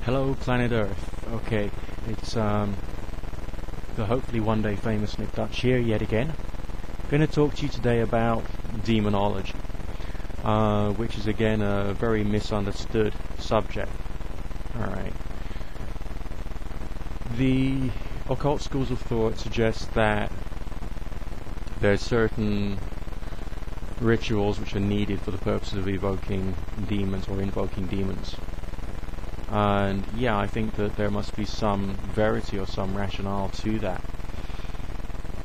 Hello, planet Earth. Okay, it's the hopefully one day famous Nick Dutch here yet again. Going to talk to you today about demonology, which is again a very misunderstood subject. Alright. The occult schools of thought suggest that there's certain rituals which are needed for the purposes of evoking demons or invoking demons. And yeah, I think that there must be some verity or some rationale to that.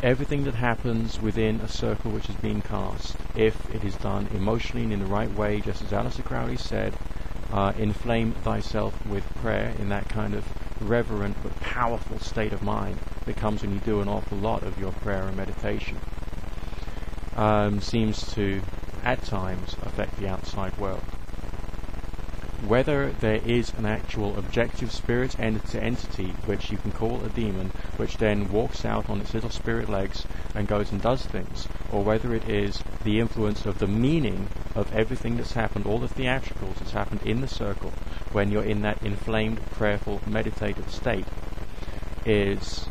Everything that happens within a circle which is being cast, if it is done emotionally and in the right way, just as Alistair Crowley said, inflame thyself with prayer in that kind of reverent but powerful state of mind that comes when you do an awful lot of your prayer and meditation, seems to, at times, affect the outside world. Whether there is an actual objective spirit entity, which you can call a demon, which then walks out on its little spirit legs and goes and does things, or whether it is the influence of the meaning of everything that's happened, all the theatricals that's happened in the circle, when you're in that inflamed, prayerful, meditative state, is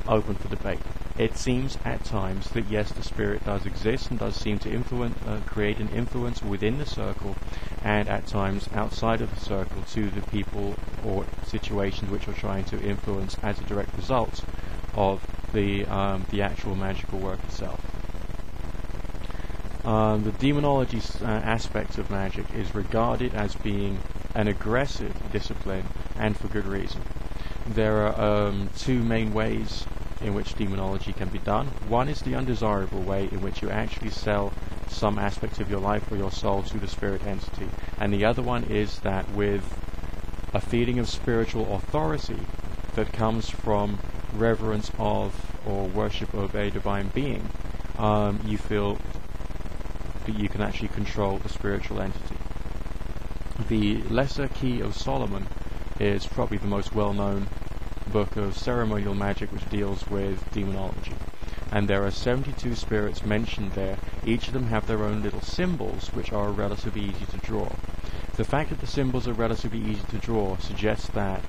open for debate. It seems at times that yes, the spirit does exist and does seem to create an influence within the circle, and at times outside of the circle to the people or situations which are trying to influence as a direct result of the actual magical work itself. The demonology aspect of magic is regarded as being an aggressive discipline, and for good reason. There are two main ways in which demonology can be done. One is the undesirable way, in which you actually sell some aspect of your life or your soul to the spirit entity, and the other one is that with a feeling of spiritual authority that comes from reverence of or worship of a divine being, you feel that you can actually control the spiritual entity. The Lesser Key of Solomon is probably the most well-known book of ceremonial magic which deals with demonology, and there are 72 spirits mentioned there. Each of them have their own little symbols which are relatively easy to draw. The fact that the symbols are relatively easy to draw suggests that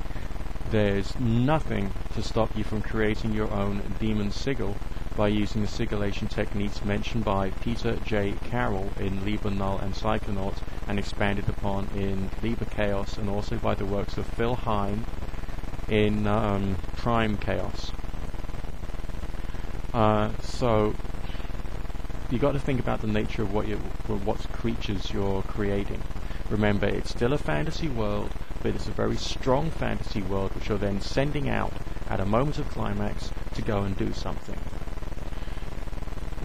there's nothing to stop you from creating your own demon sigil by using the sigillation techniques mentioned by Peter J. Carroll in Liber Null and Psychonaut, and expanded upon in Liber Chaos, and also by the works of Phil Hine in Prime Chaos. So you got to think about the nature of what creatures you're creating. Remember, it's still a fantasy world, but it's a very strong fantasy world which you're then sending out at a moment of climax to go and do something.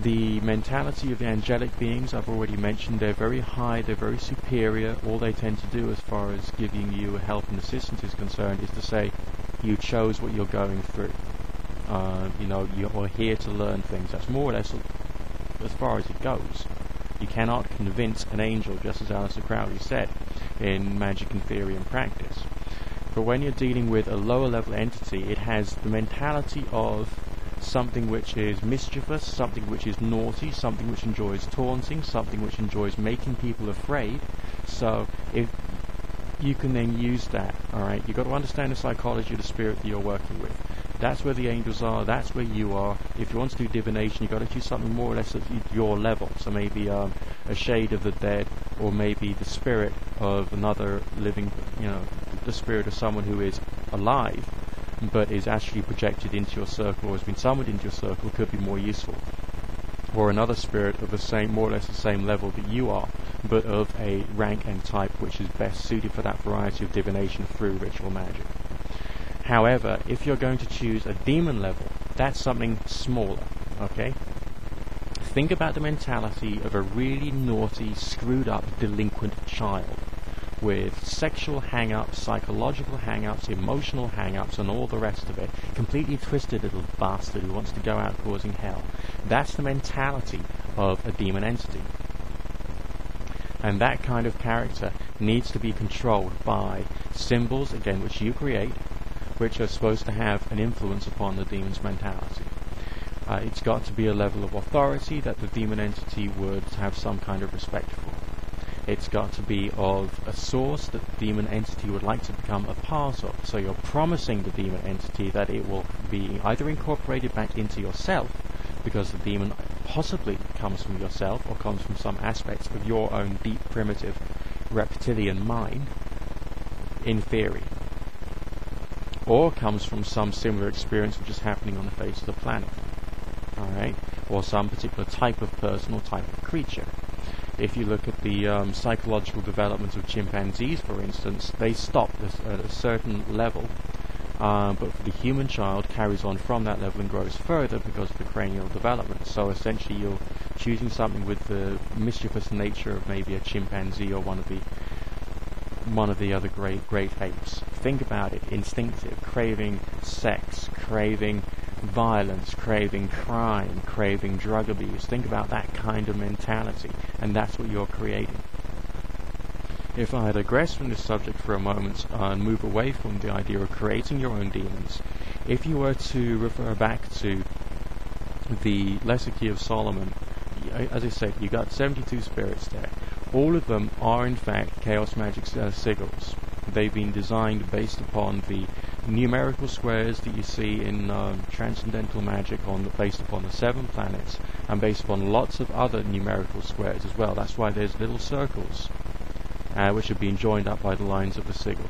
The mentality of the angelic beings, I've already mentioned, they're very high, they're very superior. All they tend to do as far as giving you help and assistance is concerned is to say, you chose what you're going through. You're here to learn things. That's more or less as far as it goes. You cannot convince an angel, just as Alistair Crowley said, in Magic and Theory and Practice. But when you're dealing with a lower level entity, it has the mentality of something which is mischievous, something which is naughty, something which enjoys taunting, something which enjoys making people afraid. So if you can then use that, alright, you've got to understand the psychology of the spirit that you're working with. That's where the angels are, that's where you are. If you want to do divination, you've got to do something more or less at your level. So maybe a shade of the dead, or maybe the spirit of another living, the spirit of someone who is alive, but is actually projected into your circle, or has been summoned into your circle, could be more useful. Or another spirit of the same, more or less the same level that you are, but of a rank and type which is best suited for that variety of divination through ritual magic. However, if you're going to choose a demon level, that's something smaller, okay? Think about the mentality of a really naughty, screwed up, delinquent child, with sexual hang-ups, psychological hang-ups, emotional hang-ups, and all the rest of it. Completely twisted little bastard who wants to go out causing hell. That's the mentality of a demon entity. And that kind of character needs to be controlled by symbols, again, which you create, which are supposed to have an influence upon the demon's mentality. It's got to be a level of authority that the demon entity would have some kind of respect for. It's got to be of a source that the demon entity would like to become a part of. So you're promising the demon entity that it will be either incorporated back into yourself, because the demon possibly comes from yourself or comes from some aspects of your own deep, primitive, reptilian mind, in theory, or comes from some similar experience which is happening on the face of the planet, alright, or some particular type of person or type of creature. If you look at the psychological development of chimpanzees, for instance, they stop at a certain level, but the human child carries on from that level and grows further because of the cranial development. So essentially you're choosing something with the mischievous nature of maybe a chimpanzee or one of the other great apes. Think about it: instinctive, craving sex, craving violence, craving crime, craving drug abuse. Think about that kind of mentality, and that's what you're creating. If I had digressed from this subject for a moment and move away from the idea of creating your own demons, if you were to refer back to the Lesser Key of Solomon, as I said, you got 72 spirits there. All of them are in fact Chaos Magick Sigils. They've been designed based upon the numerical squares that you see in Transcendental Magic, based upon the 7 planets, and based upon lots of other numerical squares as well. That's why there's little circles, which have been joined up by the lines of the sigil.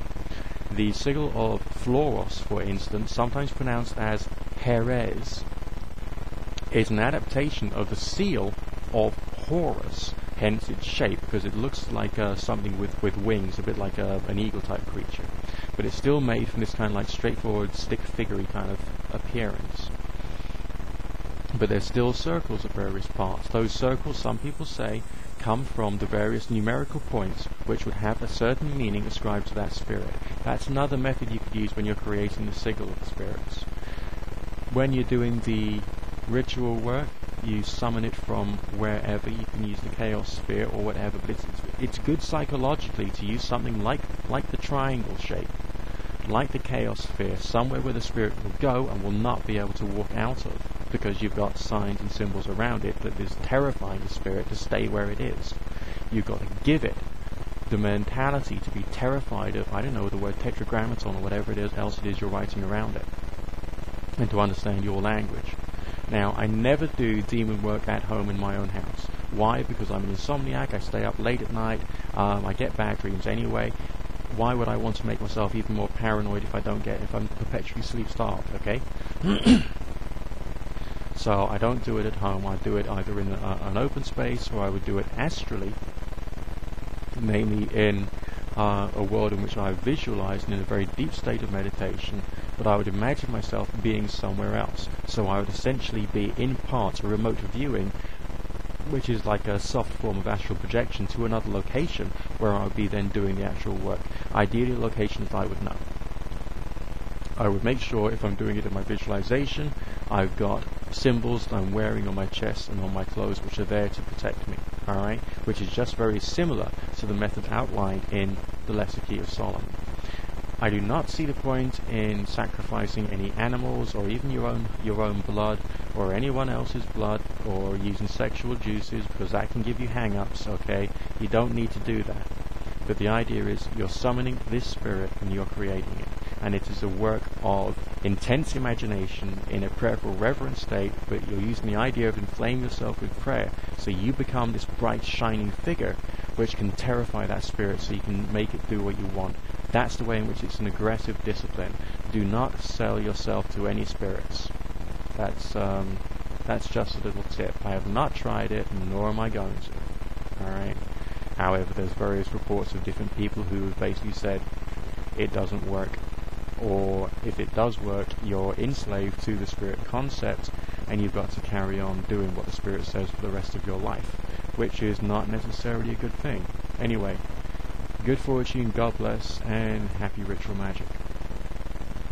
The sigil of Floros, for instance, sometimes pronounced as Heres, is an adaptation of the seal of Horus, hence its shape, because it looks like something with wings, a bit like an eagle-type creature. But it's still made from this kind of like straightforward stick-figure kind of appearance. But there's still circles at various parts. Those circles, some people say, come from the various numerical points which would have a certain meaning ascribed to that spirit. That's another method you could use when you're creating the sigil of the spirits. When you're doing the ritual work, you summon it from wherever. You can use the chaos sphere or whatever, but it's good psychologically to use something like the triangle shape, like the chaos sphere, somewhere where the spirit will go and will not be able to walk out of, because you've got signs and symbols around it that is terrifying the spirit to stay where it is. You've got to give it the mentality to be terrified of, I don't know, the word tetragrammaton or whatever it is else it is you're writing around it, and to understand your language. Now, I never do demon work at home in my own house. Why? Because I'm an insomniac, I stay up late at night, I get bad dreams anyway. Why would I want to make myself even more paranoid if I'm perpetually sleep-starved, okay? So I don't do it at home. I do it either in an open space, or I would do it astrally, mainly in a world in which I visualized in a very deep state of meditation, but I would imagine myself being somewhere else. So I would essentially be in part a remote viewing, which is like a soft form of astral projection, to another location where I would be then doing the actual work. Ideally a location that I would know. I would make sure, if I'm doing it in my visualization, I've got symbols that I'm wearing on my chest and on my clothes which are there to protect me, alright? Which is just very similar to the method outlined in the Lesser Key of Solomon. I do not see the point in sacrificing any animals, or even your own blood, or anyone else's blood, or using sexual juices, because that can give you hang-ups, okay? You don't need to do that. But the idea is you're summoning this spirit and you're creating it. And it is a work of intense imagination in a prayerful, reverent state, but you're using the idea of inflaming yourself with prayer, so you become this bright, shining figure which can terrify that spirit, so you can make it do what you want. That's the way in which it's an aggressive discipline. Do not sell yourself to any spirits. That's just a little tip. I have not tried it, nor am I going to. Alright? However, there's various reports of different people who have basically said it doesn't work. Or if it does work, you're enslaved to the spirit concept, and you've got to carry on doing what the spirit says for the rest of your life, which is not necessarily a good thing. Anyway, good fortune, God bless, and happy ritual magic.